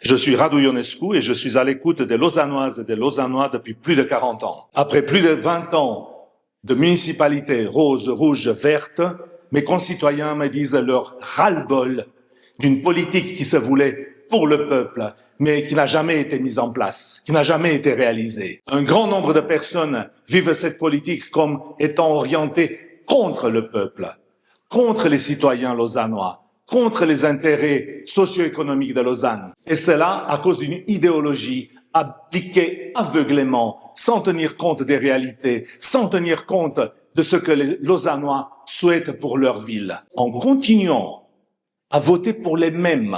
Je suis Radu Ionescu et je suis à l'écoute des Lausannoises et des Lausannois depuis plus de 40 ans. Après plus de 20 ans de municipalité rose, rouge, verte, mes concitoyens me disent leur ras-le-bol d'une politique qui se voulait pour le peuple, mais qui n'a jamais été mise en place, qui n'a jamais été réalisée. Un grand nombre de personnes vivent cette politique comme étant orientée contre le peuple, contre les citoyens lausannois, contre les intérêts socio-économiques de Lausanne. Et cela à cause d'une idéologie appliquée aveuglément, sans tenir compte des réalités, sans tenir compte de ce que les Lausannois souhaitent pour leur ville. En continuant à voter pour les mêmes,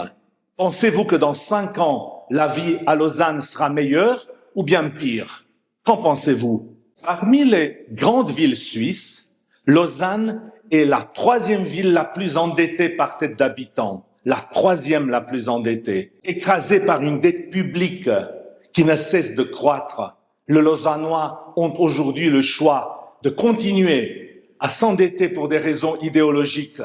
pensez-vous que dans 5 ans, la vie à Lausanne sera meilleure ou bien pire? Qu'en pensez-vous? Parmi les grandes villes suisses, Lausanne est la 3e ville la plus endettée par tête d'habitants, la 3e la plus endettée, écrasée par une dette publique qui ne cesse de croître. Les Lausannois ont aujourd'hui le choix de continuer à s'endetter pour des raisons idéologiques.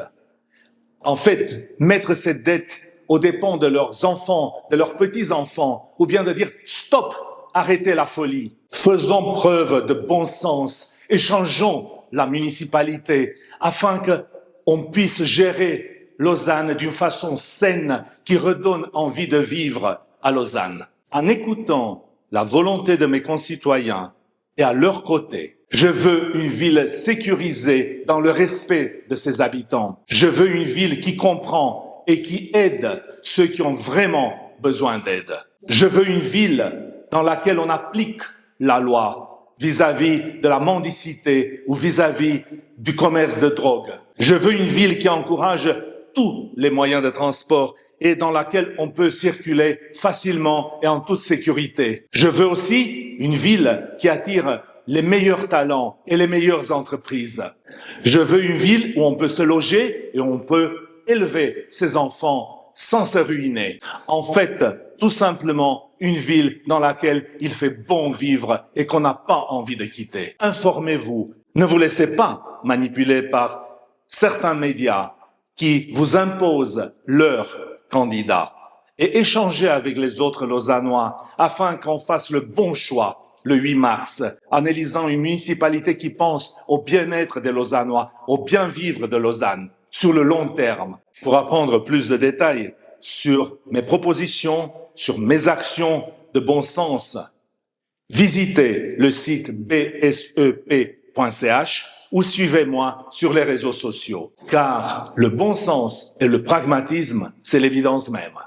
En fait, mettre cette dette aux dépens de leurs enfants, de leurs petits-enfants, ou bien de dire « stop, arrêtez la folie ». Faisons preuve de bon sens et changeons la municipalité afin qu'on puisse gérer Lausanne d'une façon saine qui redonne envie de vivre à Lausanne. En écoutant la volonté de mes concitoyens et à leur côté, je veux une ville sécurisée dans le respect de ses habitants. Je veux une ville qui comprend et qui aide ceux qui ont vraiment besoin d'aide. Je veux une ville dans laquelle on applique la loi vis-à-vis de la mendicité ou vis-à-vis du commerce de drogue. Je veux une ville qui encourage tous les moyens de transport et dans laquelle on peut circuler facilement et en toute sécurité. Je veux aussi une ville qui attire les meilleurs talents et les meilleures entreprises. Je veux une ville où on peut se loger et où on peut élever ses enfants sans se ruiner. En fait, tout simplement une ville dans laquelle il fait bon vivre et qu'on n'a pas envie de quitter. Informez-vous. Ne vous laissez pas manipuler par certains médias qui vous imposent leurs candidats et échangez avec les autres Lausannois afin qu'on fasse le bon choix le 8 mars, en élisant une municipalité qui pense au bien-être des Lausannois, au bien-vivre de Lausanne, sur le long terme. Pour apprendre plus de détails sur mes propositions, sur mes actions de bon sens, visitez le site bsep.ch ou suivez-moi sur les réseaux sociaux. Car le bon sens et le pragmatisme, c'est l'évidence même.